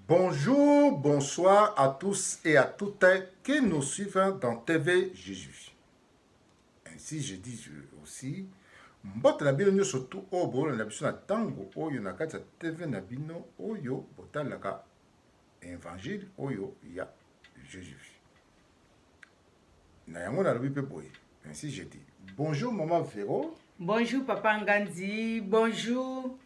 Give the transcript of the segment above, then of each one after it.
Bonjour, bonsoir à tous et à toutes qui nous suivent dans TV Jésus. Ainsi, je dis aussi, mbote na bino surtout obo na biso na tango oyo na kati ya TV na bino oyo botalaka évangile oyo ya Jésus. Na yango na lobi pe boye. Ainsi je dis. Bonjour maman Véro. Bonjour papa Ngandi. Bonjour.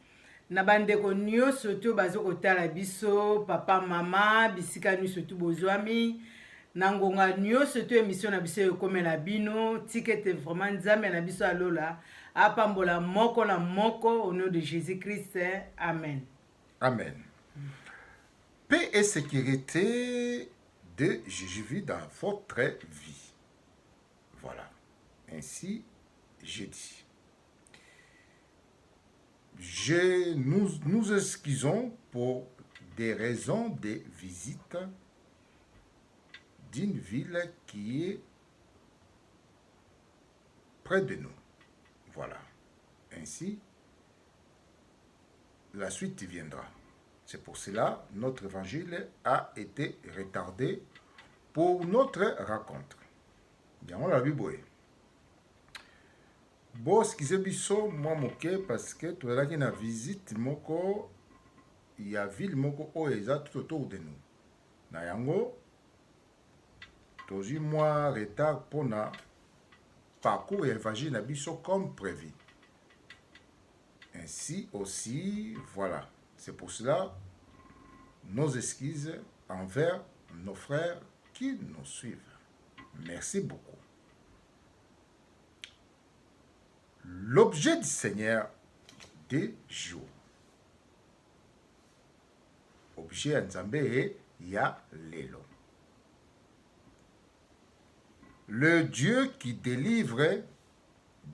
Na bandeko nyonso to bazo kotala biso papa mama bisika nyonso to bozwami na ngonga nyonso to émission na biso ekomela bino tikete vraiment nzambe na biso alola apambola moko na moko au nom de Jésus-Christ. Amen. Amen. Paix et sécurité de Jésus dans votre vie. Voilà. Ainsi, j'ai dit. Nous excusons pour des raisons de visite d'une ville qui est près de nous. Voilà. Ainsi, la suite viendra. C'est pour cela que notre évangile a été retardé pour notre rencontre. Bien, on l'a vu, boy. Bon, ce qui s'est biso, moi, moqué, parce que tu as une visite, moko, il y a ville, moko, oh, exact, tout autour de nous. Nayango, toujours moi, retard pour na parcours évangile na biso comme prévu. Ainsi aussi, voilà. C'est pour cela, nos excuses envers nos frères qui nous suivent. Merci beaucoup. L'objet du Seigneur des jours. Objet Nzambe ya lelo. Le Dieu qui délivre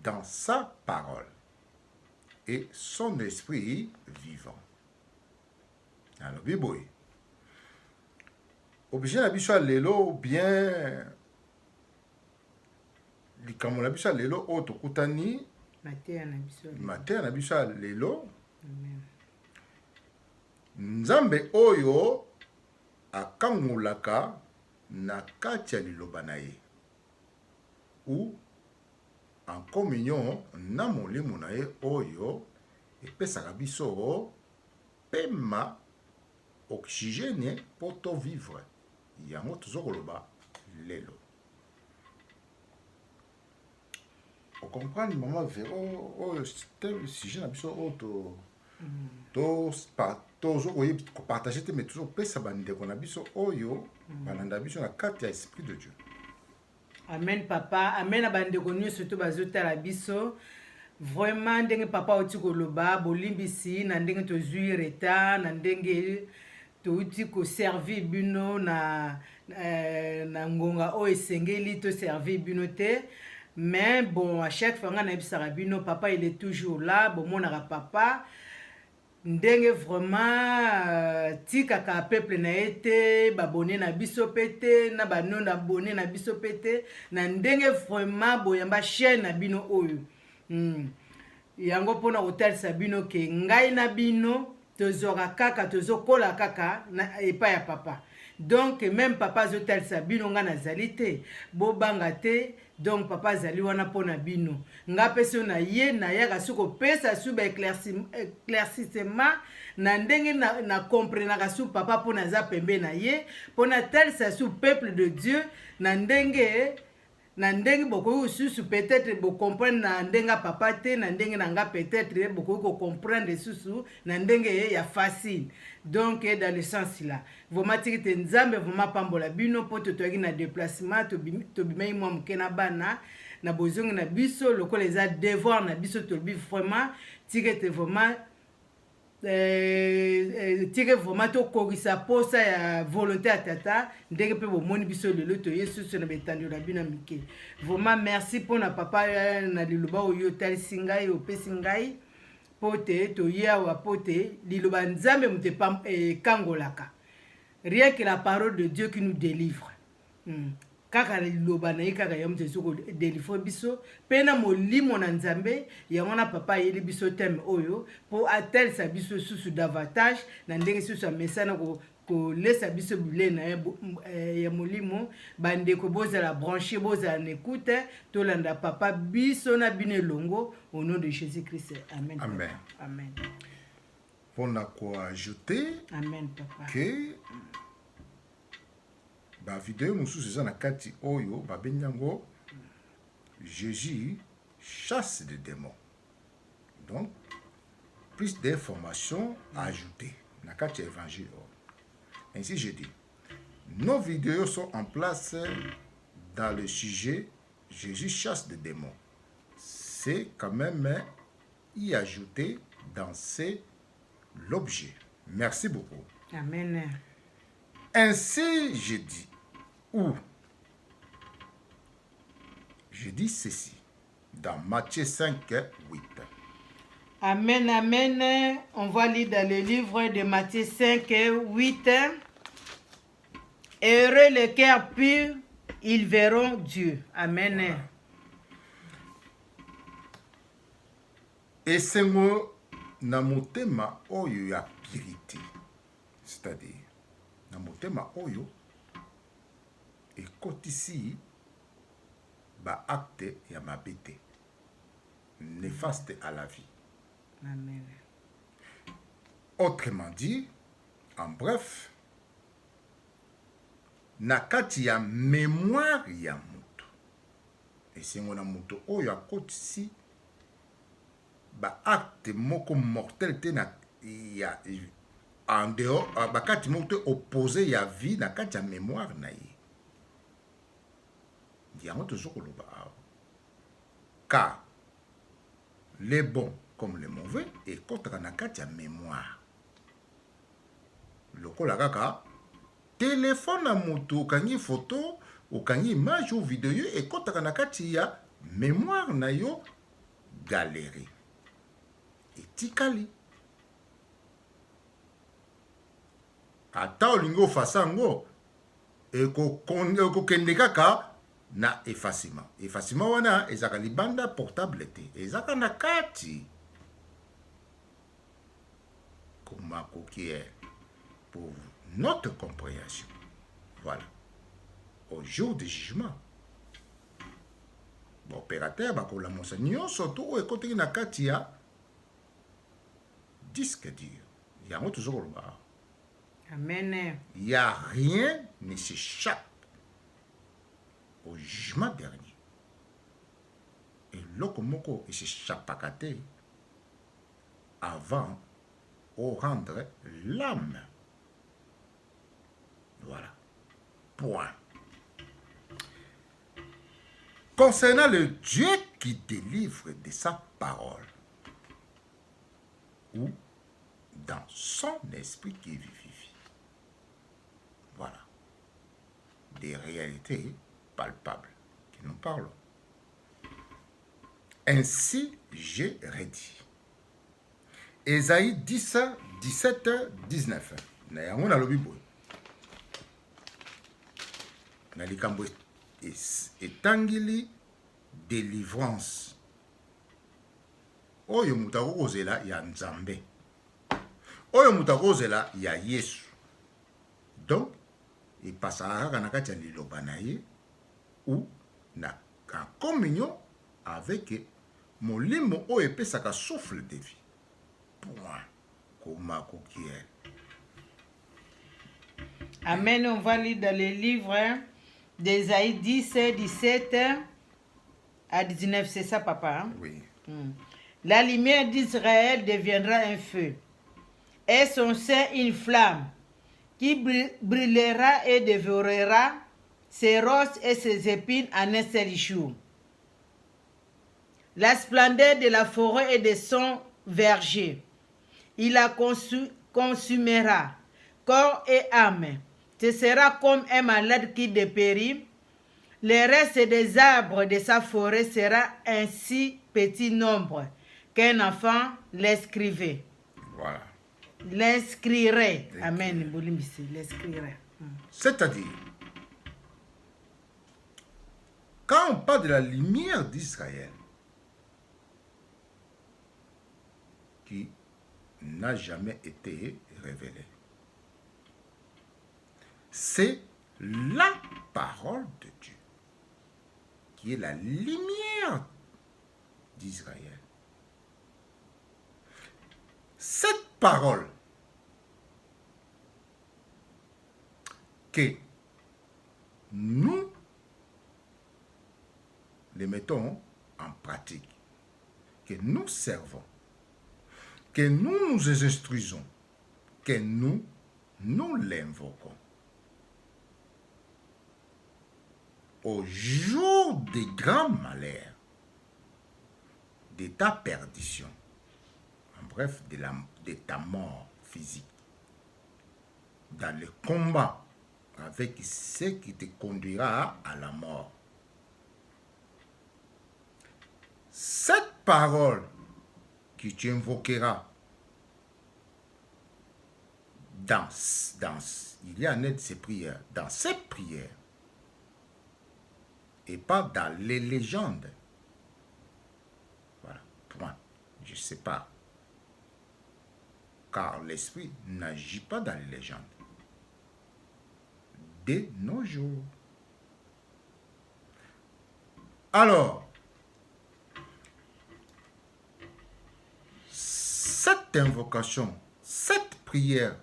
dans sa parole et son esprit vivant. Alors, biboy. Objet na biso lelo bien likambo na biso lelo o tokutani Mater na biso lelo. Nzambe oyo akangolaka na kati ya liloba na ye. Ou en communion na molimo na ye oyo epesaka biso pema oxygène pour to vivre. Yango tozokoloba lelo. On comprend maman Véro, oh, c'était le sujet d'abord auto, toujours oui partager mais toujours pesa bande qu'on a biso oyo, bananda biso na carte ya esprit de Dieu. Amen papa, amen abande konyo surtout bazota la biso. Vraiment ndenge papa oti koloba bolimbisi na ndenge tozui retard na ndenge touti ko servir bino na ngonga o esengeli to servir bino te. Mais bon, à chaque fois, papa il est toujours là. Bon, mon papa, ndenge vraiment tika ka peuple na été, babone na biso pété, na banon na bonne na biso pété, na ndenge vraiment boyamba chaîne na bino oyo. Yango pona hotel sabino ke ngai na bino tozora kaka tozokola kaka na epa ya papa. Donc même papa zotel sabino nga nazali te bo banga te. Donc papa zali wana pona bino nga peso na ye na yaka suko pesa suba éclaircissement na ndenge na comprendre su papa pona za pembe na ye pona tel sa su peuple de Dieu na ndenge beaucoup susu peut-être bo comprendre na ndenga papa te na ndenge na nga peut-être beaucoup ko comprendre susu na ndenge ya facile. Donc dans le sens là vraiment tikite nzambe vraiment pambola bino poto toaki na déplacement to bimai mwa mukena bana na bozongi na biso lokola eza devoir na biso to bi vraiment tikite vraiment tire vraiment to korisa posa ya volonté à tata ndenge pe bomoni biso lelo to yesu na betando na bino mike. Vraiment merci pour na papa na liloba oyo tali singai opesi ngai pote toya wa pote liloba nzambe mute kangolaka. Rien que la parole de Dieu qui nous délivre. Kaka liloba na kaka ya mute soko délivre biso pena molimo na nzambe ya wana papa yeli biso thème oyo pour atteindre sa biso susu davantage na ndenge susu amesana ko lesa biso bule na ya molimo bandeko bozala branché bozala na écoute tolanda papa biso na bino longo au nom de Jésus-Christ. Amen. Amen. Amen. On a quoi ajouter? Amen papa. Que ba vidéo mususu eza na kati oyo babengi yango Jésus chasse des démons. Donc plus d'informations à ajouter na kati évangile. Ainsi je dis, nos vidéos sont en place dans le sujet Jésus chasse des démons. C'est quand même y ajouter dans l'objet. Merci beaucoup. Amen. Ainsi je dis, ou je dis ceci dans Matthieu 5, 8. Amen, amen. On va lire dans le livre de Matthieu 5, 8. Heureux le cœur pur, ils verront Dieu. Amen. Esengo na motema oyo ya purité. C'est-à-dire, na motema oyo ekotisi ba acte ya mabete néfaste à la vie. Amen. Autrement dit, en bref, na kati ya mémoire ya moto. Esengo na moto oyo akotisi ba acte moko mortel te na ya en dehors ba kati moko te opposé ya vie na kati ya mémoire na ye. Yango tozokoloba awa. Car les bons comme les mauvais ekotaka na kati ya mémoire. Lokola kaka téléphone na moto okangi photo okangi image ou vidéo ekotaka na kati ya mémoire na yo galerie. Etikali. Ata olingo ofasa yango ekokende kaka na effacement. Effacement wana ezaka libanda portable te. Ezaka na kati. Comment coquille pour notre compréhension. Voilà. Au jour du jugement. Opérateur bakola monsenyo surtout ekoteki na kati ya disque dur. Yango toujours koloba. Amen. Il n'y a rien ne s'échappe au jugement dernier. Et lokomoko il s'échappaka te avant au rendre l'âme. Voilà. Point. Concernant le Dieu qui délivre de sa parole, ou dans son esprit qui vivifie. Voilà. Des réalités palpables que nous parlons. Ainsi, j'ai redit. Ésaïe 10, 17, 19. Na yango na lobi boy. Na likambo etangili délivrance. Oyo mutako kozela ya Nzambe. Oyo mutako kozela ya Yesu. Donc, il passera na kati ya liloba na ye ou na en communion avec molimo oyo epesaka souffle de vie. Point. Koma kokiel. Amen. On va lire dans le livre d'Ésaïe 10, 17 à 19. C'est ça, papa? Hein? Oui. La lumière d'Israël deviendra un feu, et son sein une flamme, qui brûlera et dévorera ses roses et ses épines en un seul jour. La splendeur de la forêt et de son verger, il la consumera, corps et âme. Ce sera comme un malade qui dépérit. Le reste des arbres de sa forêt sera ainsi petit nombre qu'un enfant L'escrivait. Voilà. L'inscrirait. Amen. Bolimbisi, l'inscrirait. C'est-à-dire, quand on parle de la lumière d'Israël, qui n'a jamais été révélée, c'est la parole de Dieu, qui est la lumière d'Israël. Cette parole que nous les mettons en pratique, que nous servons, que nous nous instruisons, que nous l'invoquons. Au jour des grands malheurs, de ta perdition, en bref, de ta mort physique, dans le combat avec ce qui te conduira à la mort. Cette parole que tu invoqueras il y a en aide ces prières, dans ces prières, et pas dans les légendes. Voilà, point. Je ne sais pas. Car l'esprit n'agit pas dans les légendes. De nos jours. Alors, cette invocation, cette prière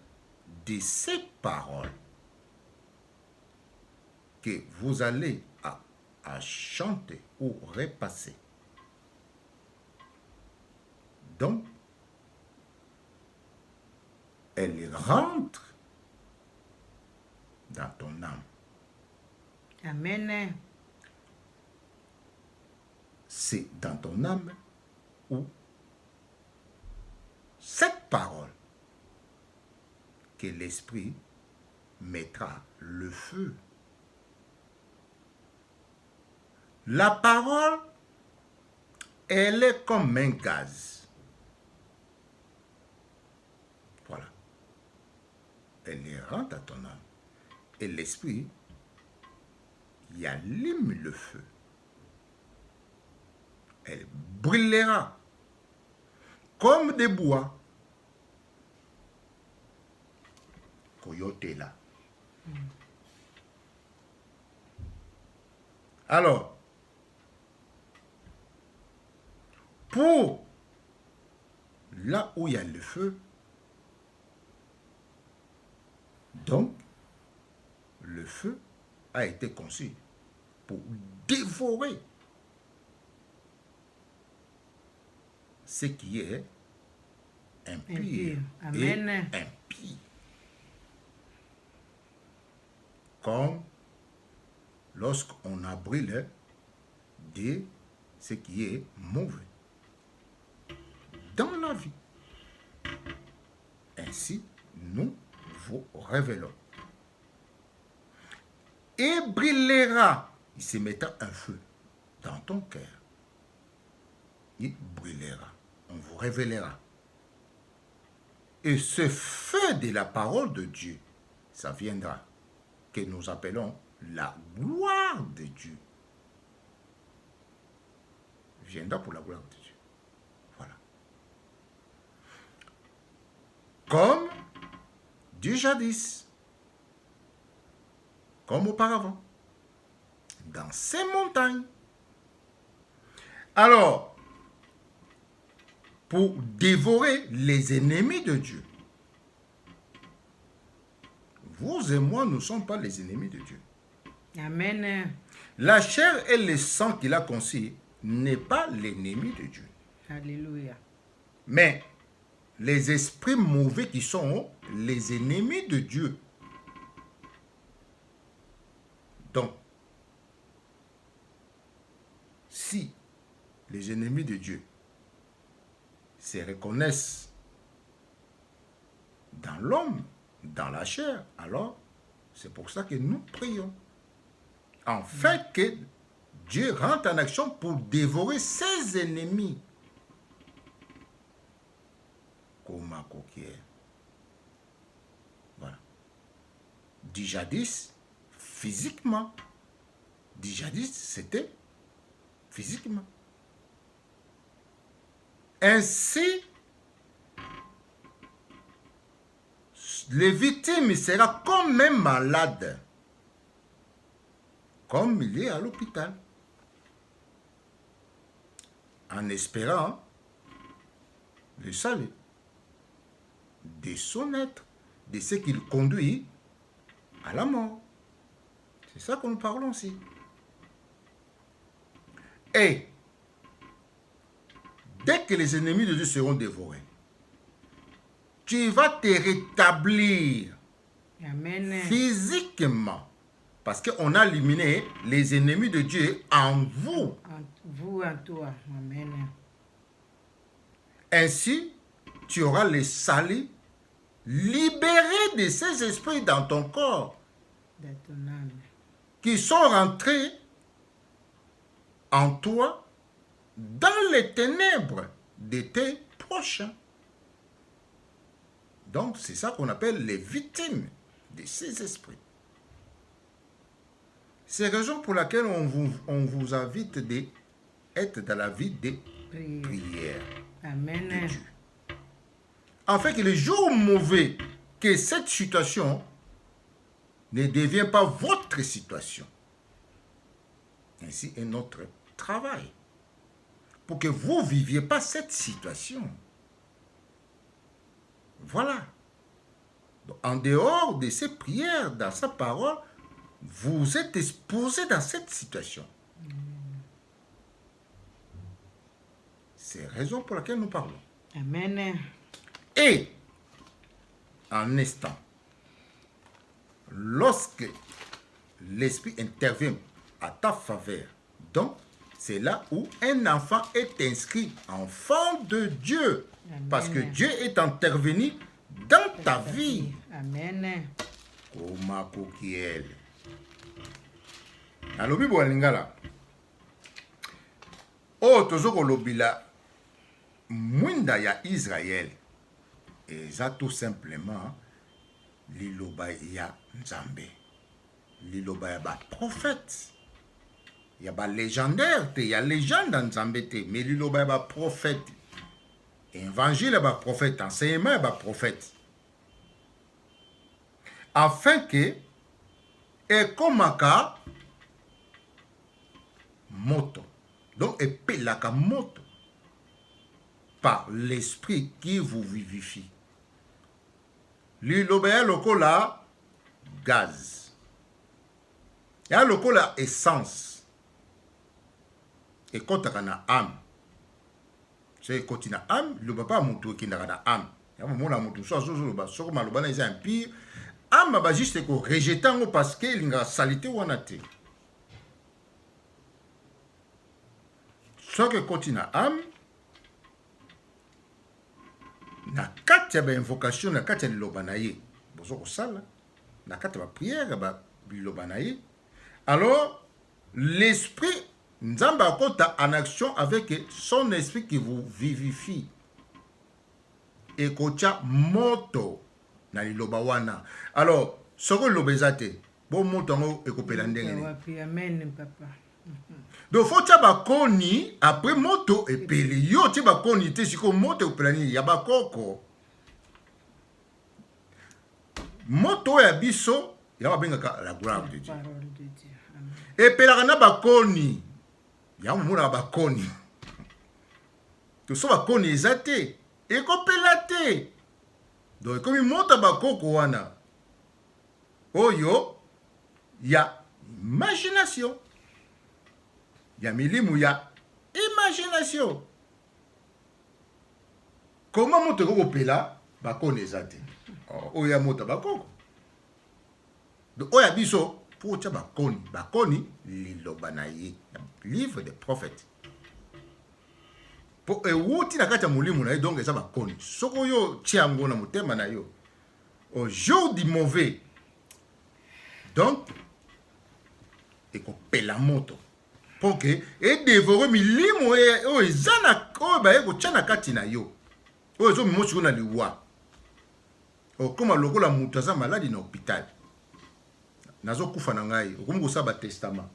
de ces paroles que vous allez à chanter ou repasser. Donc, elle rentre dans ton âme. Amen. C'est dans ton âme où cette parole que l'esprit mettra le feu. La parole, elle est comme un gaz. Voilà. Elle rentre à ton âme. Et l'esprit y allume le feu. Elle brûlera comme des bois. Coyote là. Alors, pour là où il y a le feu, donc, le feu a été conçu pour dévorer ce qui est impur et impie. Comme lorsqu'on a brûlé de ce qui est mauvais dans la vie. Ainsi, nous vous révélons. Et brûlera, il se mettra un feu dans ton cœur. Il brûlera, on vous révélera. Et ce feu de la parole de Dieu, ça viendra, que nous appelons la gloire de Dieu. Viendra pour la gloire de Dieu. Voilà. Comme du jadis, comme auparavant, dans ces montagnes. Alors, pour dévorer les ennemis de Dieu. Vous et moi, nous ne sommes pas les ennemis de Dieu. Amen. La chair et le sang qu'il a conçu n'est pas l'ennemi de Dieu. Alléluia. Mais les esprits mauvais qui sont les ennemis de Dieu. Donc, si les ennemis de Dieu se reconnaissent dans l'homme, dans la chair, alors c'est pour ça que nous prions. En fait que Dieu rentre en action pour dévorer ses ennemis. Koma kokiel. Voilà. Du jadis, physiquement. Du jadis, c'était physiquement. Ainsi, les victimes seront comme un malade, comme il est à l'hôpital, en espérant le salut de son être, de ce qu'il conduit à la mort. C'est ça que nous parlons ici. Et dès que les ennemis de Dieu seront dévorés, tu vas te rétablir. Amen. Physiquement. Parce qu'on a éliminé les ennemis de Dieu en vous. Vous en toi. Amen. Ainsi, tu auras le salut libéré de ces esprits dans ton corps De ton âme. qui sont rentrés en toi dans les ténèbres de tes prochains. Donc, c'est ça qu'on appelle les victimes de ces esprits. C'est la raison pour laquelle on vous invite d'être dans la vie de prière. Amen. De Dieu. Afin que les jours mauvais, que cette situation ne devienne pas votre situation. Ainsi est notre travail. Pour que vous ne viviez pas cette situation. Voilà. Donc, en dehors de ces prières, dans sa parole, vous êtes exposé dans cette situation. C'est la raison pour laquelle nous parlons. Amen. Et, en instant, lorsque l'Esprit intervient à ta faveur, donc, c'est là où un enfant est inscrit, enfant de Dieu. Amen. Parce que Dieu est intervenu dans ta vie. Amen. Koma kokiel. Alobi bo lingala. O tozoko lobila mwinda ya Israël. Et ça tout simplement liloba ya Nzambe. Liloba ya ba prophète. Ya ba légendaire te, ya légende en Nzambe te, mais liloba ya ba prophète. Évangile ya ba prophète, enseignement ya ba prophète. Afin que ekomaka moto. Donc epelaka moto par l'esprit qui vous vivifie. Liloba ya lokola gaz. Ya lokola essence. Ekotaka na âme. C'est ekoti na âme, liloba pa moto ekendaka na âme. Ya mona moto so azoloba soko maloba na eza impire. Âme ba juste ko rejeter ngo parce que linga salité wana te. Soki ekoti na âme, na kati ya ba invocation, na kati ya liloba na ye, bozo kosala, na kati ya ba prière, ba liloba na ye, alors l'esprit Nzambe akota en action avec son esprit qui vous vivifie. Ekotia moto na liloba wana. Alors, soko liloba eza te, bo moto ngo ekopela ndenge ni. Amen, papa. Donc, faut tia bakoni, après moto epeli. Yo tia bakoni te siko moto ekopela ni ya bakoko. Moto ya biso, ya babengaka la gloire de Dieu. Epelaka na bakoni. Ya mumuna bakoni. To so bakoni eza te. Ekopela te. Donc, comme moto bakoko wana. Oyo, ya imagination. Ya milimu ya imagination. Comment moto ekopela bakoni eza te. Oya moto bakoko. Donc, oya biso, pour tia bakoni. Bakoni, liloba na ye. Livre des prophètes. Po ewuti na kati ya mulimu na ye, donc eza bakoni. Soko yo tiango na motema na yo. Au jour du mauvais. Donc, ekopela moto. Pour que e dévorer milimu o eza na ko ba eko tia na kati na yo. oyo ezomema sikoyo na liwa okóma lokola moto aza maladi na hôpital nazokufa na ngai okomi kosala batestament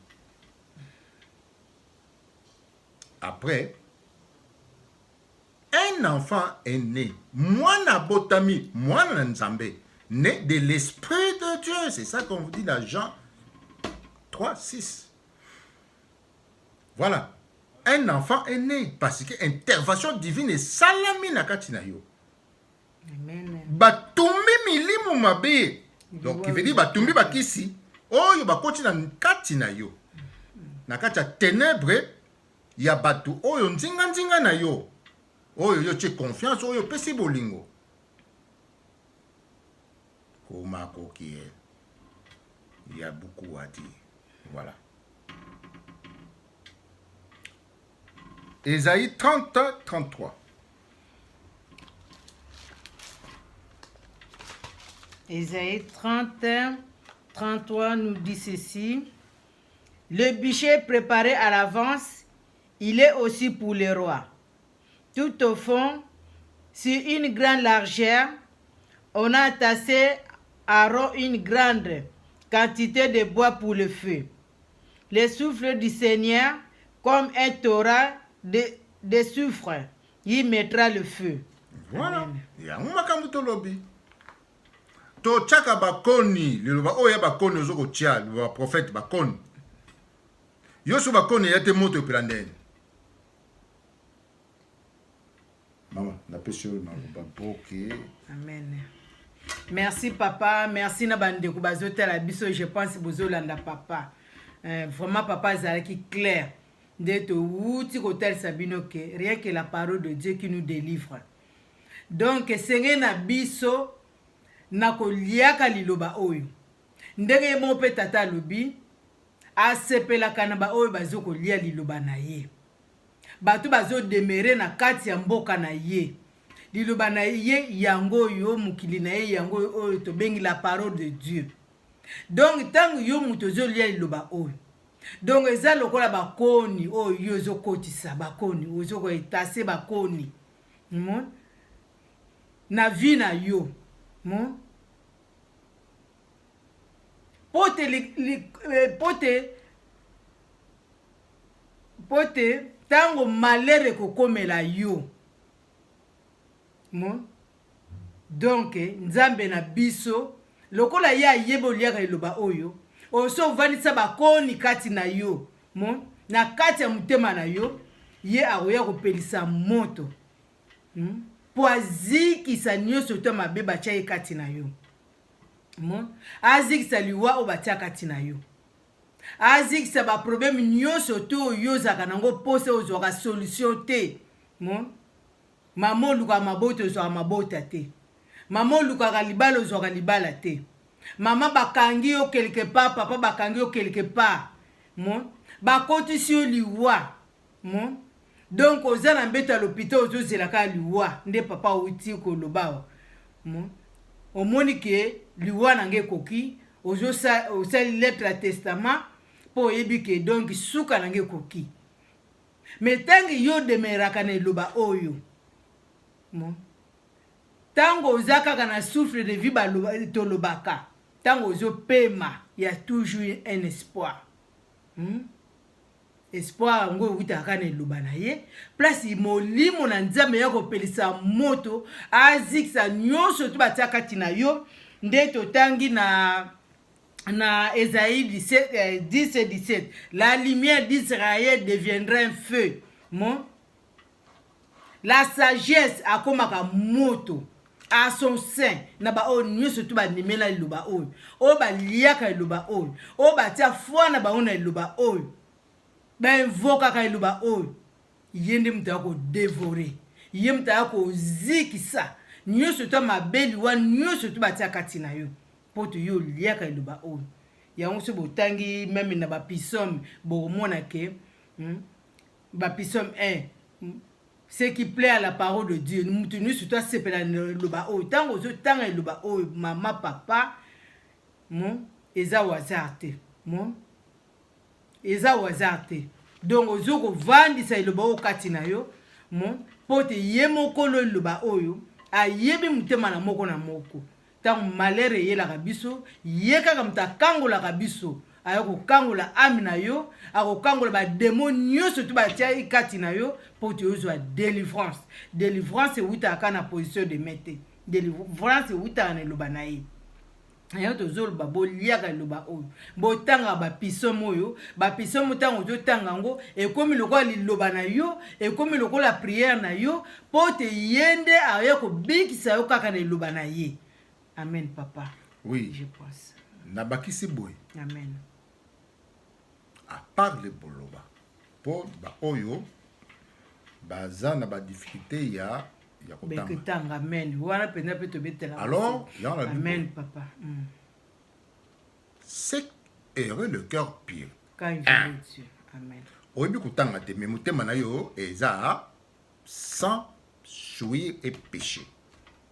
après un enfant est né mwana botami mwana na nzambe né de l'esprit de Dieu, c'est ça qu'on vous dit dans Jean 3, 6. Voilà. Un enfant est né parce que intervention divine est salami na kati na yo. Amen. Batumbi milimu mabe. Donc, il veut dire batumbi bakisi. Oh, yo bakoti na kati na yo. Na kati ya ténèbre, ya batu. Oh, yo nzinga na yo. Oh, yo tche confiance. Oh, yo pesi bolingo. Il y a beaucoup à dire. Voilà. Ésaïe 30, 33. Ésaïe 30, 33 nous dit ceci. Le bûcher préparé à l'avance, il est aussi pour les rois. Tout au fond, sur une grande largeur, on a tassé Aaron une grande quantité de bois pour le feu. Le souffle du Seigneur, comme un torrent de soufre, il mettra le feu. Voilà. Yango makambo tolobi. To chaka bakoni, liloba oya bakoni ozoko tia, liloba prophète bakoni. Yosu bakoni yate moto pelandeni. Maman, na pesio na baboke. Amen. Merci papa, merci na bandeko bazotala biso, je pense bozolanda papa. Vraiment papa azalaki clair. D'être outi kotel sabino ke rien que la parole de Dieu qui nous délivre. Donc senge na biso na koliaka liloba oyo. Ndenge mo pe tata lobi asepelaka na ba oyo bazoko lia liloba na ye. Batu bazo demere na kati ya mboka na ye. Liloba na ye yango yo mukili na ye yango oyo to bengi la parole de Dieu. Donc tango yo muto zo lia liloba oyo. Donc eza lokola bakoni oyo yo zo kotisa bakoni ozo ko etase bakoni. Mon na vie na yo. Mon pote tango malere kokomela yo. Mon donc nzambe na biso lokola ya yebo liaka liloba oyo oso vanisa bakoni kati na yo. Mon na kati ya mutema na yo ye akoya kopelisa moto. Po azikisa nyonso to mabe batia ye kati na yo. Mon azikisa liwa o batia kati na yo. Azikisa ba problème nyonso to yo zaka nango pose ozwaka solution te. Mon mama luka mabota ozwaka mabota te. Mama luka libala ozwaka libala te. Mama bakangi yo quelque part, papa bakangi yo quelque part. Mon bakotisi yo liwa. Mon donc oza na mbeta l'hôpital ozozelaka liwa nde papa uti koloba. Mon omoni ke liwa nange koki osali lettre à testament po yebi ke donc suka nange koki. Mais tangi yo demeraka na loba oyo. Mon tango ozaka na souffle de vie tolobaka. Tango ozo pema, il y a toujours un espoir. Espoir ngo witaka na loba na ye. Place molimo na nzambe ya kopelisa moto azikisa nyonso to bataka tina yo nde totangi na Ésaïe 10 et 17. La lumière d'Israël deviendra un feu. Mon la sagesse akomaka moto à son sein na ba o nyonso to ba nimela loba o ba liaka loba o ba tia foi na ba ona loba o ba invoka ka loba o yende mta ko dévorer yemta ko zikisa nyonso to mabeli wa nyonso to ba tia katina yo poto yo liaka loba o yango so botangi même na ba psaume bo mona ke ba psaume 1. Ce qui plaît à la parole de Dieu. Nous tenons sur toi, c'est pour le bas. Tant que je t'en ai le bas, maman, papa, mon, eza wazarte. Mon, eza wazarte. Donc, aux autres, vendis ça le bas au katinayo. Mon, po te ye moko lo loba oyo ayebi mutema na moko tango malere eyelaka biso ye kaka moto akangolaka biso aya kokangola ame na yo akokangola bademo nyonso to batia ikati na yo po te ozwa délivrance. Délivrance ewutaka kaka na position de maître. Délivrance ewutaka na eloba na ye. Ayo tozoloba boliaka eloba oyo botanga bapisomo oyo bapisomo ntango ozotanga yango ekomi lokola liloba na yo ekomi lokola prière na yo po te ye nde aya kobikisa yo kaka na eloba na ye. Amen papa. Oui. Je pense. Nabakisi boy. Amen. À part le boloba. Po ba oyo baza na ba difficulté ya kotanga. Amen. Wana pena pe tobetela. Alors, amen papa. C'est heureux le cœur pur. Quand il veut Dieu. Amen. Oyebi kotanga te mais motema na yo eza sans souillure et péché.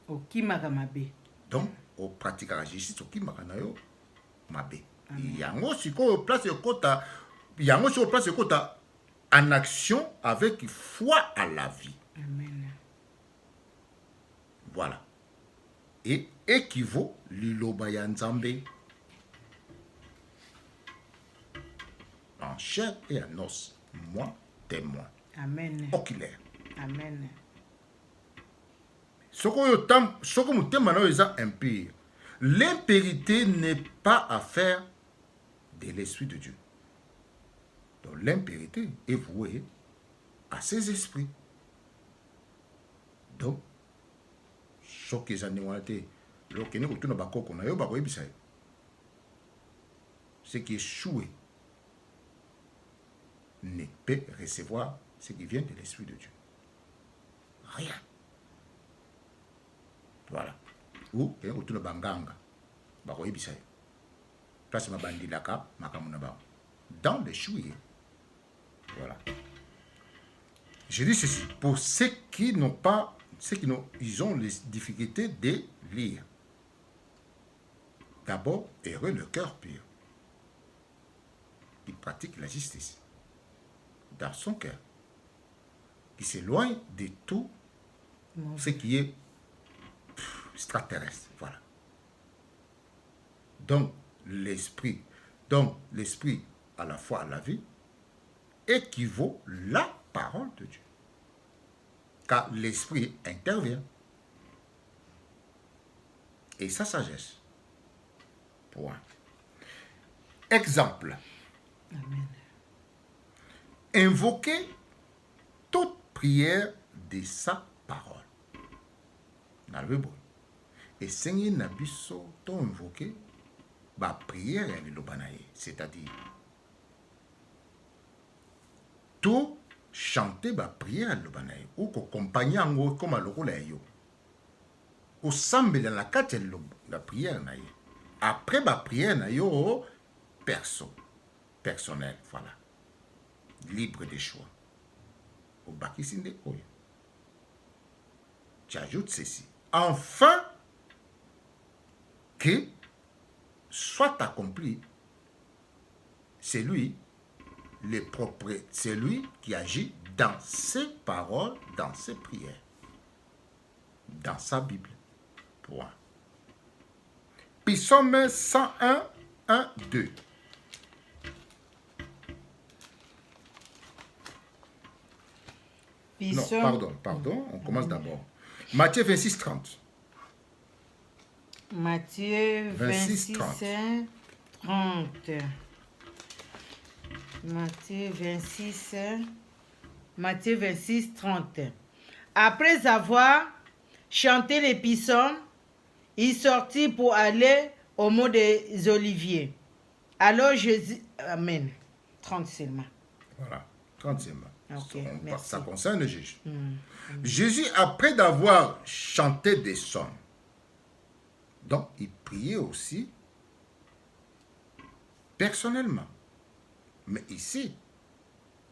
Okimaka mabe. Donc, au pratique la justice, au qui m'a yo mabe. Yango siko place kota, yango sur place kota en action avec foi à la vie. Amen. Voilà. Et équivaut liloba ya Nzambe en chair et en os. Moi, témoin. Amen. Oculaire. Amen. Impur. L'impurité n'est pas affaire de l'Esprit de Dieu. Donc l'impurité est vouée à ses esprits. Donc, ce que j'ai dit, ce qui est choué ne peut recevoir ce qui vient de l'Esprit de Dieu. Rien. Voilà. Ou et on tourne banganga. Baroye bisay. Place ma bandi laka, makamuna ba. Dans les chouilles. Voilà. Je dis ceci pour ceux qui n'ont pas, ils ont les difficultés de lire. D'abord, heureux le cœur pur. Il pratique la justice dans son cœur. Il s'éloigne de tout ce qui est extraterrestre, voilà. Donc l'esprit à la foi à la vie équivaut la parole de Dieu, car l'esprit intervient et sa sagesse. Point. Exemple. Amen. Invoquer toute prière de sa parole. Dans le bon. Et Seigneur Nabiso t'ont invoqué ba prière et le banaye, c'est-à-dire tout chanter ba prière le banaye ou ko compagnie ngo comme le rôle yo au semble dans la carte la prière na ye après ba prière na yo personnel, voilà, libre de choix au bakisinde oyo. J'ajoute ceci, enfin que soit accompli celui qui agit dans ses paroles, dans ses prières, dans sa Bible. Point. Psaume 101, 1, 2. Non, pardon, on commence d'abord. Matthieu 26, 30. Matthieu 26, 30. Matthieu 26, 30. Après avoir chanté les psaumes, il sortit pour aller au mont des Oliviers. Alors Jésus... Amen. 30 seulement. Voilà, 30 seulement. Okay, ça concerne Jésus. Jésus, après d'avoir chanté des psaumes, donc il priait aussi personnellement. Mais ici,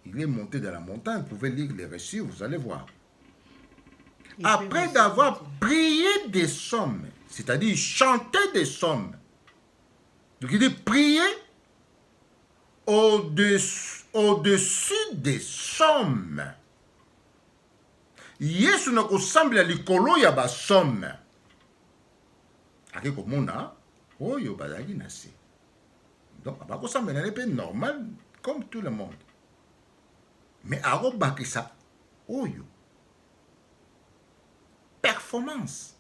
il est monté dans la montagne, vous pouvez lire les récits, vous allez voir. Après d'avoir prié des psaumes, c'est-à-dire chanter des psaumes, donc il dit prier au-dessus des psaumes. yesu na kosambela likolo ya basomme ake komona oyo bazalaki na se. Donc bakosambela ne mpe normal comme tout le monde, mais akobakisa oyo performance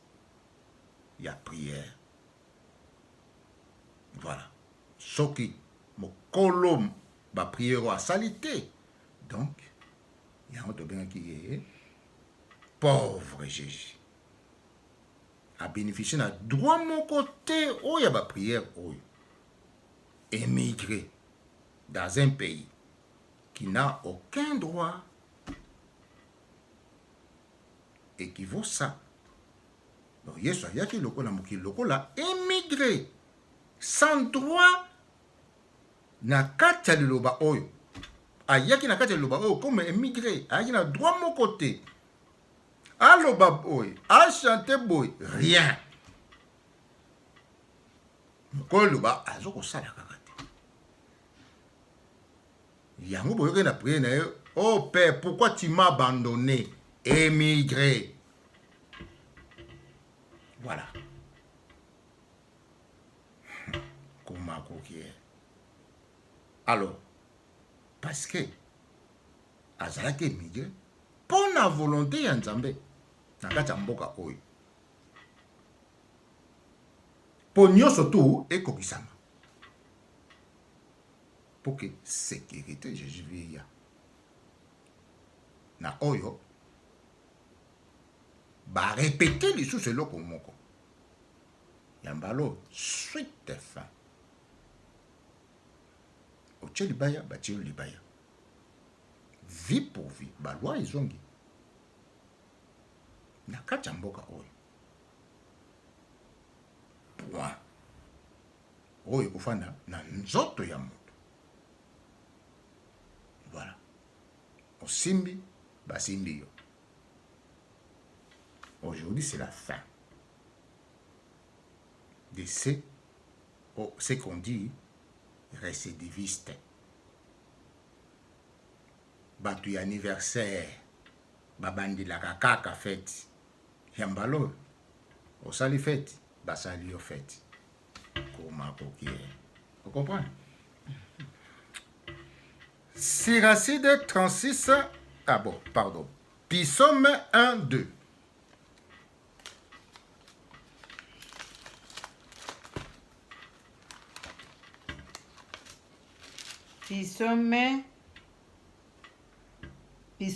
ya prière. Voilà, soki mokolo ba prière asali te, donc yango tobengaki ye pauvre Jésus a bénéficié na droit moko te oyo ya ba prière oyo. Émigrer dans un pays qui n'a aucun droit équivaut ça. Donc yesu ayaki lokola mokili lokola émigrer sans droit na kati ya liloba oyo. Ayaki na kati ya liloba oyo comme émigrer, ayaki na droit moko te aloba boy, achante boy, rien. Mokolo loba azokosala kaka te. Yango boyoke na prière na ye, oh Père, pourquoi tu m'as abandonné? Émigré. Voilà. Comment coquille. Alors, parce que azalaki émigré pour la volonté ya Nzambe na kati ya mboka oyo. Po nyonso tu ekokisama. Pour que sécurité Jésus vienne. Na oyo ba répéter les sous eloko moko. Yambalo suite fin. Oche libaya batie libaya. Vie pour vie, ba loi ezongi. Na kati ya mboka oyo. Point. Oyo kufanda na nzoto ya moto. Voilà. Osimbi, basimbi yo. Aujourd'hui, c'est la fin de ce qu'on dit récidiviste. Batu anniversaire, babandi la kaka fête. Yambalo, osali fête, basali yo fête. Comment coquille. Vous comprenez? Siracide 36, ah bon, pardon. Psaume 1, 2. Psaume 1, 2.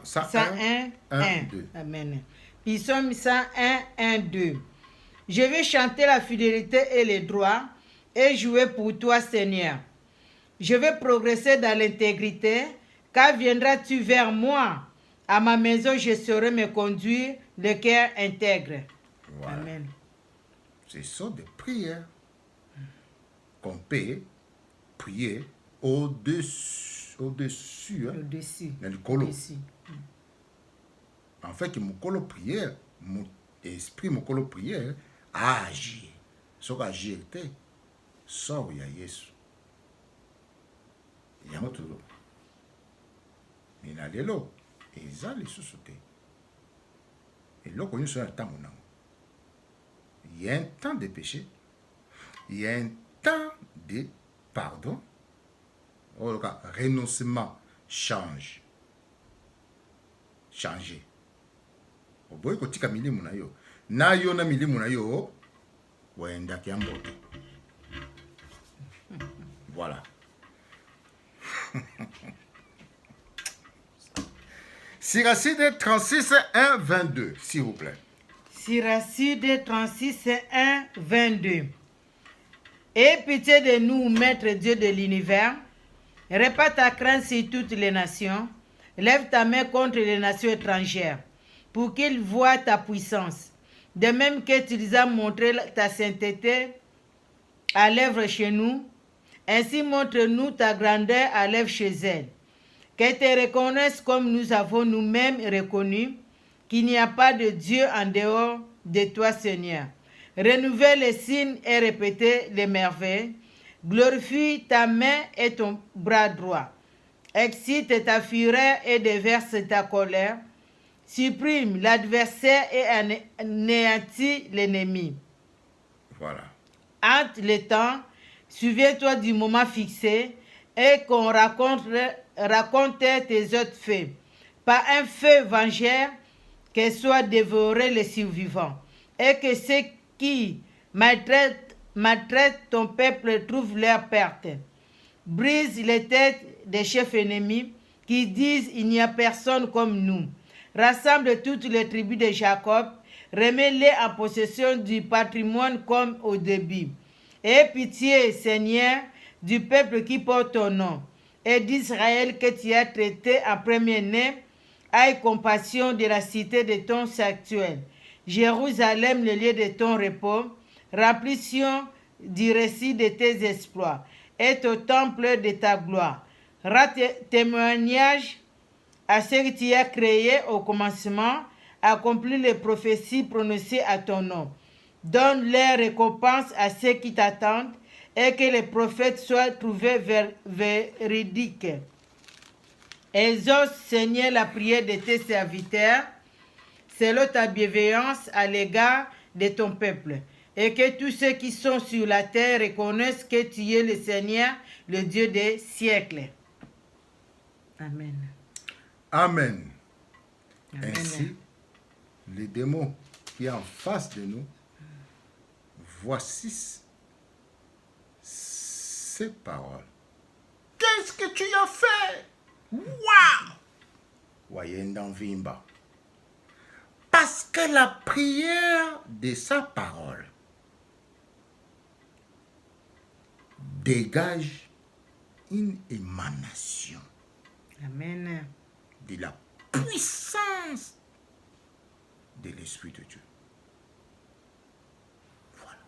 101, 1, 2. Amen. Psaume 101, 1, 2. Je vais chanter la fidélité et le droit et jouer pour toi, Seigneur. Je vais progresser dans l'intégrité. Quand viendras-tu vers moi? À ma maison, je saurai me conduire le cœur intègre. Voilà. Amen. Ce sont des prières qu'on peut prier au-dessus. Hein, Au-dessus. dans le colo. En fait, que mon colo prière, mon esprit, mon colo prière, a agi. Ce qu'agir était, sort ya Yesu. Il y a un autre. Mais là, les lots, ils ont les sous-sautés. Et là, nous sommes à temps. Il y a un temps de péché. Il y a un temps de pardon. Au cas, renoncement, change. Changer. Au bout de tika milimu na yo. Na yo na milimu na yo. Wenda kiambote. Voilà. Siracide 36, 1, 22, s'il vous plaît. Siracide 36, 1, 22. Aie pitié de nous, Maître Dieu de l'univers. Répare ta crainte sur toutes les nations. Lève ta main contre les nations étrangères, pour qu'ils voient ta puissance. De même que tu les as montré ta sainteté à l'œuvre chez nous, ainsi montre-nous ta grandeur à l'œuvre chez elles. Qu'elles te reconnaissent comme nous avons nous-mêmes reconnu qu'il n'y a pas de Dieu en dehors de toi, Seigneur. Renouvelle les signes et répétez les merveilles. Glorifie ta main et ton bras droit. Excite ta fureur et déverse ta colère. supprime l'adversaire et anéantit l'ennemi. Voilà. Entre les temps, souviens-toi du moment fixé et qu'on raconte tes autres faits. Par un feu vengeur, que soient dévorés les survivants, et que ceux qui maltraitent ton peuple trouvent leur perte. Brise les têtes des chefs ennemis qui disent il n'y a personne comme nous. Rassemble toutes les tribus de Jacob, remets-les en possession du patrimoine comme au début. Aie pitié, Seigneur, du peuple qui porte ton nom, et d'Israël que tu as traité en premier-né. Aie compassion de la cité de ton sanctuaire. Jérusalem, le lieu de ton repos, remplissons du récit de tes exploits, et au temple de ta gloire. Rends témoignage à ceux que tu as créés au commencement, accomplis les prophéties prononcées à ton nom. Donne les récompenses à ceux qui t'attendent, et que les prophètes soient trouvés véridiques. Exauce, Seigneur, la prière de tes serviteurs, selon ta bienveillance à l'égard de ton peuple, et que tous ceux qui sont sur la terre reconnaissent que tu es le Seigneur, le Dieu des siècles. Amen. Amen. Amen. Ainsi, les démons qui sont en face de nous, voici ces paroles. Qu'est-ce que tu as fait? Waouh! Wayenda Vimba. Parce que la prière de sa parole dégage une émanation. Amen. De la puissance de l'Esprit de Dieu. Voilà.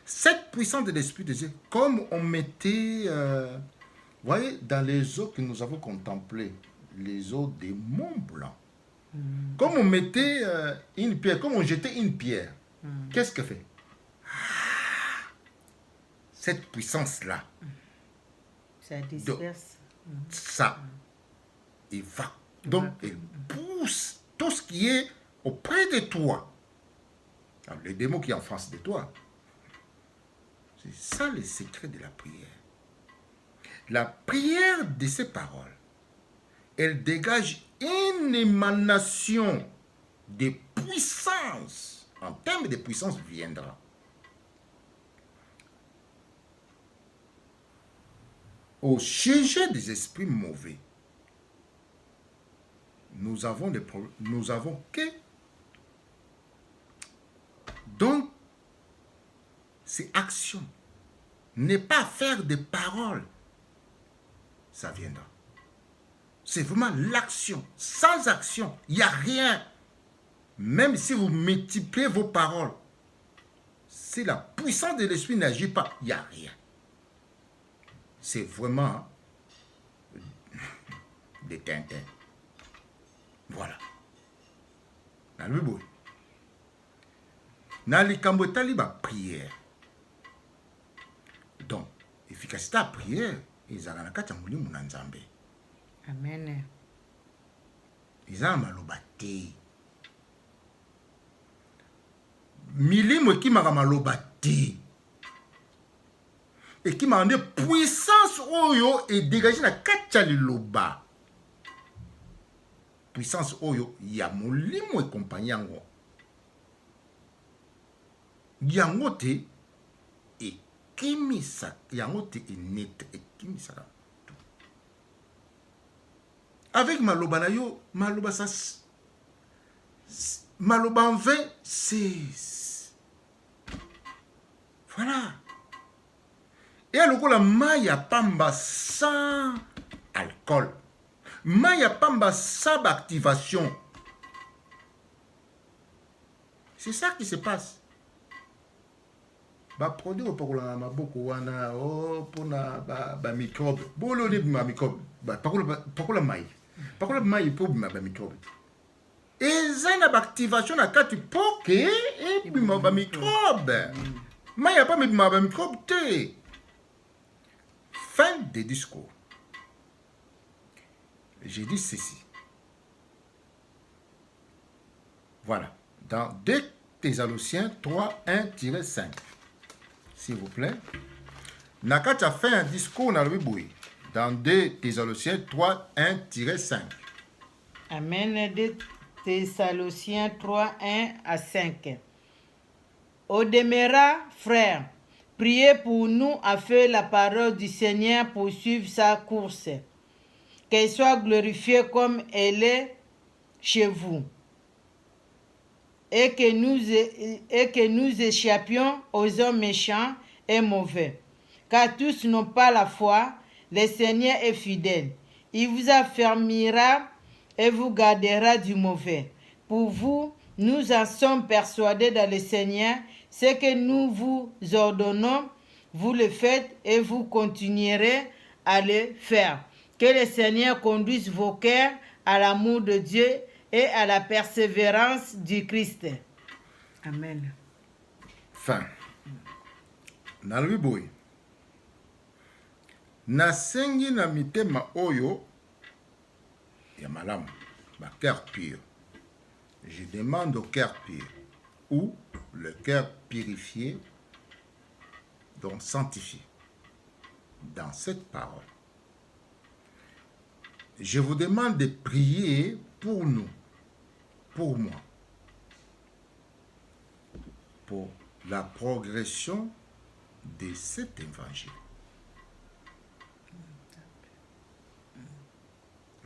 Cette puissance de l'Esprit de Dieu, comme on mettait, vous voyez, dans les eaux que nous avons contemplées, les eaux des monts blancs, comme on mettait une pierre, comme on jetait une pierre, qu'est-ce que fait? Cette puissance-là, ça disperse. ça, il va. Donc, il pousse tout ce qui est auprès de toi. Alors, les démons qui sont en face de toi. C'est ça le secret de la prière. La prière de ces paroles, elle dégage une émanation de puissance. En termes de puissance viendra. Au sujet des esprits mauvais, nous avons que. Donc, c'est action. Ne pas faire des paroles. Ça viendra. C'est vraiment l'action. Sans action, il n'y a rien. Même si vous multipliez vos paroles, si la puissance de l'esprit n'agit pas, il n'y a rien. C'est vraiment des tintins. Voilà. Dans le Bible. Dans les Cambotali, prière. Donc, efficacité à prière, ils ont la katamuli munanzambe. Amen. Ils ont malobate. Milimo qui m'a malobate. Et qui m'a donné puissance oyo et dégagé la kachaliloba. Puissance oyo, ya molimo et compagnie yango. Yango te et kimisa, yango te et net et kimisa. Avec maloba na yo, maloba ça, maloba en vain, c'est, voilà. Et alors la maya pamba sans alcool, maya pamba sans activation. C'est ça qui se passe. Ba produit pour la maboko wana oh pour na ba microbe. Bolo ni ma microbe. Ba pakula mai. Pakula mai pour ma ba microbe. Et ça na activation na kati poke et bima ba microbe. Maya pas ma ba microbe te. Fin des discours. J'ai dit ceci. Voilà. Dans 2 Thessaloniciens 3, 1-5. S'il vous plaît. Nakati a fait un discours dans le Bible. Dans 2 Thessaloniciens 3, 1-5. Amen. 2 Thessaloniciens 3, 1-5. Au demeurant, frères, priez pour nous afin que la parole du Seigneur poursuive sa course, qu'elle soit glorifiée comme elle est chez vous, et que nous échappions aux hommes méchants et mauvais. Car tous n'ont pas la foi, le Seigneur est fidèle. Il vous affermira et vous gardera du mauvais. Pour vous, nous en sommes persuadés dans le Seigneur, ce que nous vous ordonnons, vous le faites et vous continuerez à le faire. Que le Seigneur conduise vos cœurs à l'amour de Dieu et à la persévérance du Christ. Amen. Fin. Dans le Bible. Nasengi na mitema oyo ya malamu, ba cœur pur. Je demande au cœur pur, ou le cœur purifié, donc sanctifié, dans cette parole. Je vous demande de prier pour nous, pour moi, pour la progression de cet évangile.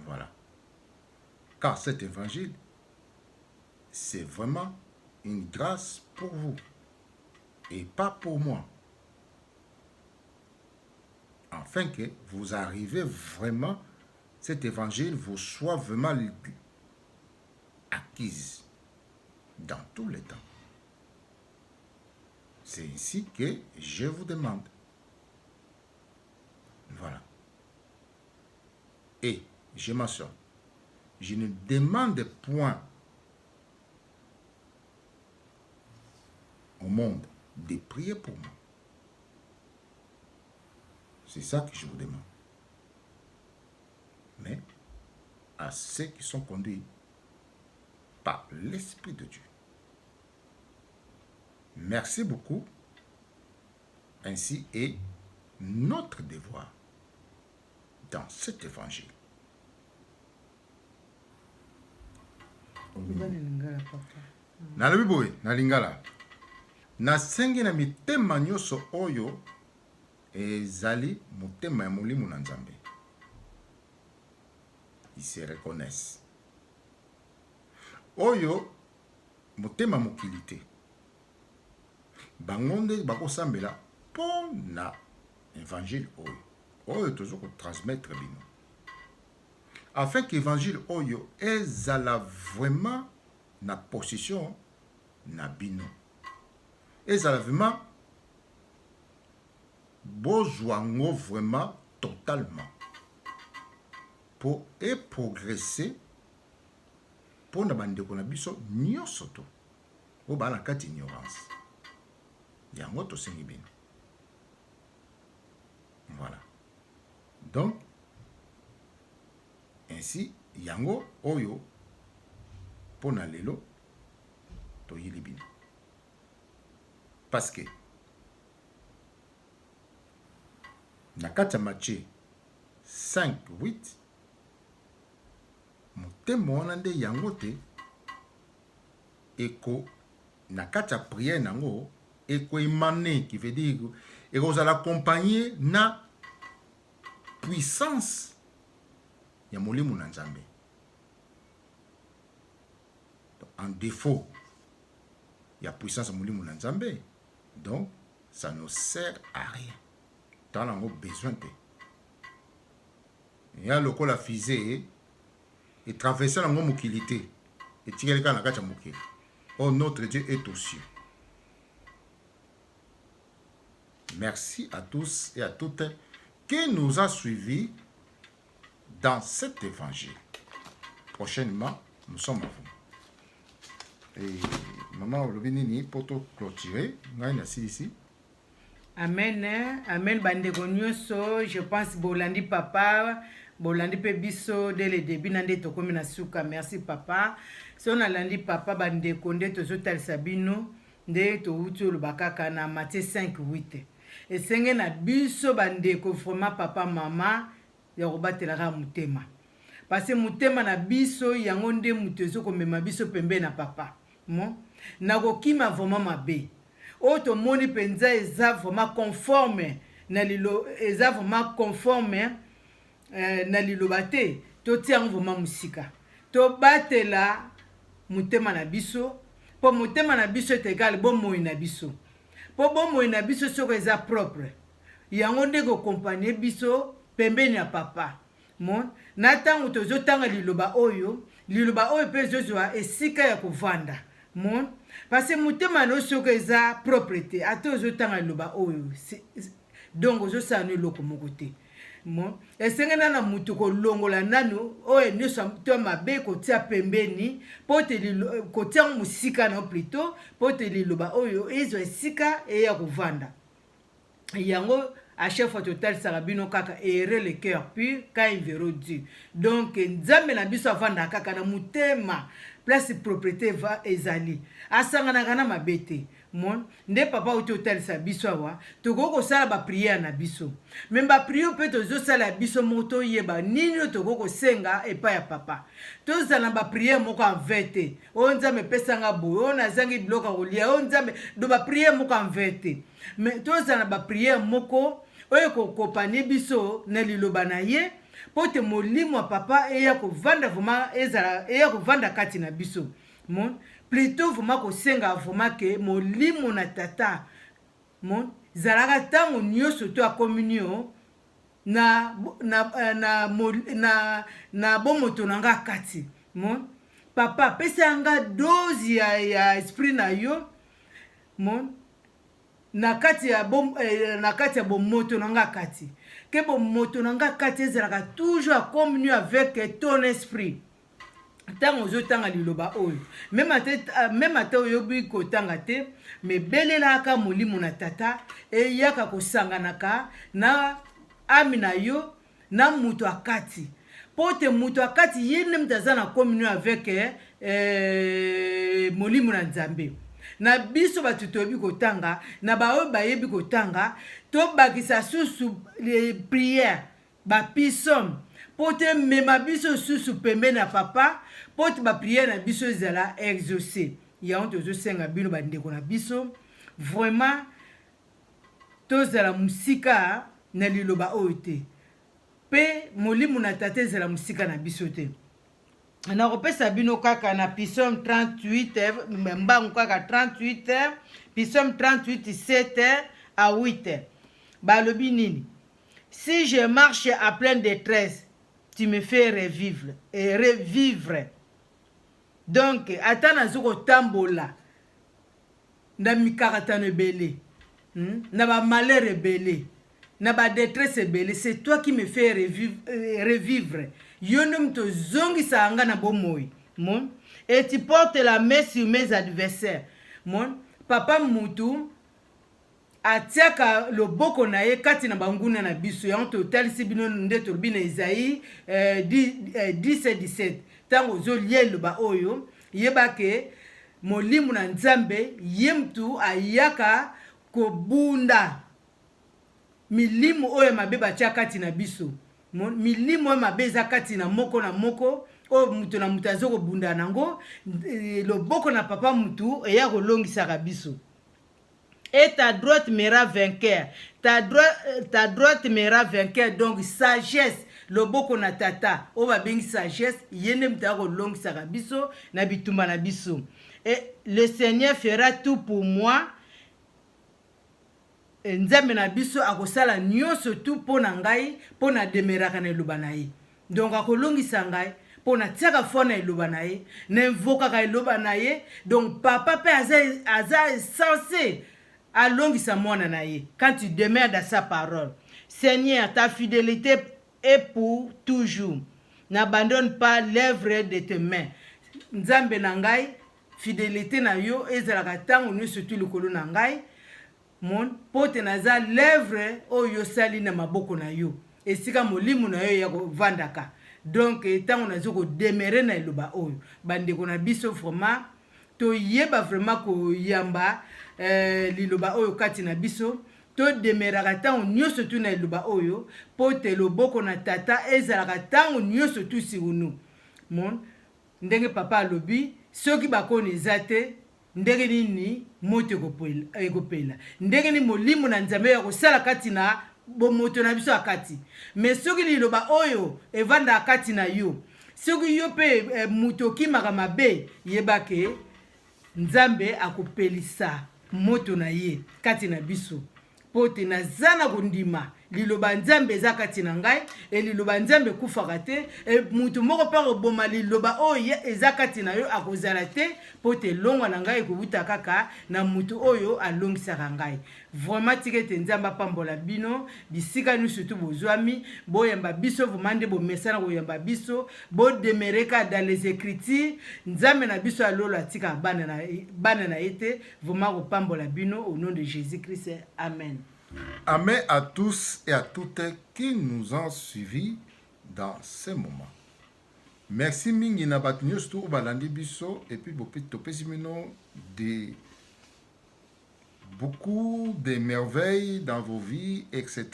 Voilà. Car cet évangile, c'est vraiment une grâce pour vous et pas pour moi. Afin que vous arrivez vraiment, cet évangile vous soit vraiment acquise dans tous les temps. C'est ici que je vous demande. Voilà. Et je mentionne, je ne demande point au monde de prier pour moi. C'est ça que je vous demande. Mais à ceux qui sont conduits par l'Esprit de Dieu. Merci beaucoup. Ainsi est notre devoir dans cet évangile. Na lobi na lingala nasengi na mitema nyonso oyo ezali motema ya molimo na Nzambe. Ils se reconnaissent. Oyo motema mokili te. Bango nde bakosambela mpo na évangile oyo tozo kotransmettre bino. Afin que évangile oyo ezala vraiment na possession na bino. Ezala vraiment bozwango vraiment totalement pour progresser pour na bandeko na biso nyonso to o ba na kati ignorance yango tosengi bino. Voilà. Donc ainsi yango oyo pona lelo toyili bino. Parce que na kati ya Matthieu 5:8 motema wana nde yango te eko na kati ya prière nango eko émané, qui veut dire ekozala accompagné na puissance ya molimo na Nzambe. En défaut il y a puissance ya molimo na Nzambe, donc ça ne sert à rien. Tant on a besoin de. Il y a le col à fusée et traverser la mokilité et tirer le canard à mokili. Oh, notre Dieu est aux cieux. Merci à tous et à toutes qui nous a suivis dans cet évangile. Prochainement, nous sommes à vous. Et maman Olobinini, pour te clôturer, on a ici. Amen, amen bandeko nyonso, je pense bolandi papa bolandi pe biso dès le début na nde tokomi na suka. Merci papa. So na landi papa bandeko nde tozotalisa bino nde touti oloba kaka na Matthieu 5:8. Esenge na biso bandeko vraiment papa mama ya kobatelaka mutema. Parce que mutema na biso yango nde mutu ezokomema biso pembe na papa. Mo na kokima vraiment mabe. O tomoni penza eza vraiment conforme na lilo eza vraiment conforme na liloba te totia vraiment musika. To batela mutema na biso po mutema na biso etegali bomoi na biso. Po bomoi na biso soko eza propre. Yango nde ko compagnie biso pembeni ya papa. Mon na tango tozotanga liloba oyo pe zozwa esika ya kovanda. Mon parce que mutema no soko eza propriété ato zotanga liloba oyo donc ozosana eloko moko te. Mon esengena na mutu kolongola nanu oyo nyonso to mabe kotia pembeni po te kotia musika na plutôt po te liloba oyo ezwa esika eya kovanda. Yango à chaque fois total sarabino kaka errer le cœur pur quand il verra Dieu. Donc nzambe na biso avanda kaka na mutema place propriété va ezali asangana kana mabete. Mon nde papa o total sa biso wa tokoko sala ba prière na biso. Même ba prière peut tozo sala biso moto yeba nini tokoko senga epa ya papa. Tozala ba prière moko en vete. O nzambe pesanga boyo na zangi bloka kolia o nzambe do ba prière moko en vete. Mais tozala ba prière moko oyo kokopani biso na liloba na ye po te molimo wa papa eya kovanda vraiment ezala eya kovanda kati na biso. Mon plutôt vraiment kosenga vraiment ke molimo na tata mon zalaka tango nyonso to a communion na bomoto nanga kati. Mon papa pesa nga dose ya esprit na yo mon na kati ya bomoto nanga kati ke bomoto nanga kati ezalaka toujours à communier avec ton esprit. Tango ozotanga liloba oyo même ata oyobi kotanga te me belelaka molimo na tata eyaka kosanganaka na ami na yo na mutu akati po te mutu akati ye nde mutu aza na communion avec molimo na nzambe. Na biso batu toyebi kotanga na baoyo bayebi kotanga tobakisa susu les prières bapisom po te mema biso susu pembe na papa po te ba prière na biso ezala exaucé. Yango tozosenga bino bandeko na biso vraiment tozala musika na liloba oyo te pe molimo na tata ezala musika na biso te. Na kopesa bino kaka na Psaume 38 mbangu kaka 38 Psaume 38 7 à 8 balobi nini si je marche à pleine détresse tu me fais revivre et revivre. Donc ata nazo tambola na mikaratano ebele na ba malheur ebele na ba détresse ebele c'est toi qui me fais revivre. Yonom to zongi saanga na bomoi. Mon et tu portes la main sur mes adversaires. Mon papa mutu atiaka loboko na ye kati na banguna na biso yango totalisi bino nde tolobi na Isaïe 10:17 tango ozolia eloba oyo yeba ke molimo na nzambe ye mtu ayaka kobunda milimo oyo mabe batia kati na biso. Milimo oyo mabe eza kati na moko na moko oyo mutu na mutu azokobunda nango loboko na papa mutu eya kolongisaka biso. Et ta droite mera vainqueur. Ta droite mera vainqueur. Donc sagesse. Loboko na tata. Oba bengi sagesse. Yene mtako long sarabiso. Na bitumba na biso. Et le Seigneur fera tout pour moi. Nzambe na biso akosala nyonso tout pona ngai. Pona demeraka na eloba na ye. Donc akolongisa ngai. Pona tiaka fona eloba na ye. Nemvokaka eloba na ye. Donc papa pe aza censé alongisa mwana na ye quand tu demeures dans sa parole. Seigneur, ta fidélité est pour toujours. N'abandonne pas l'œuvre de tes mains. Nzambe na ngai fidélité na yo ezalaka tango nyonso tu likolo na ngai mon pote naza l'œuvre oyo sali na maboko na yo esika molimo na yo ya kovandaka. Donc ntango nazo kodemere na eloba oyo bandeko na biso vraiment toyeba vraiment koyamba liloba oyo kati na biso, todemeraka ntango nyonso tu na eloba oyo mpo te loboko na tata ezalaka ntango nyonso tu siunu. Mon ndenge papa alobi soki bakoni eza te ndenge nini moto ekopela, ndenge nini molimo na nzambe ya kosala kati na bomoto na biso akati. Mais soki liloba oyo evanda kati na yo, soki yo pe moto okimaka mabe, yebake nzambe akopelisa moto na ye kati na biso. Pote naza na kondima liloba nzambe eza kati na ngai, liloba nzambe kufaka te, mutu moko pa koboma liloba oyo eza kati na yo akozala te, pote longwa na ngai ekobuta kaka na mutu oyo alongisaka ngai. Vraiment tike te nzambe apambola bino bisika nyonso tu bozwami, boyamba biso vraiment nde bomesana koyamba biso, bodemereka dans les écritures, nzambe na biso alolo atika bana na ete, vraiment kopambola bino au nom de Jésus-Christ. Amen. Amen à tous et à toutes qui nous ont suivis dans ce moment. Merci mingi na bato nyonso tu balandi biso et puis topesi mino de beaucoup de merveilles dans vos vies, etc.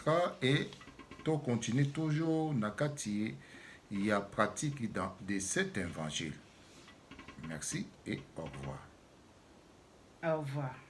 Et to continue toujours na kati ya pratique de cet évangile. Merci et au revoir. Au revoir.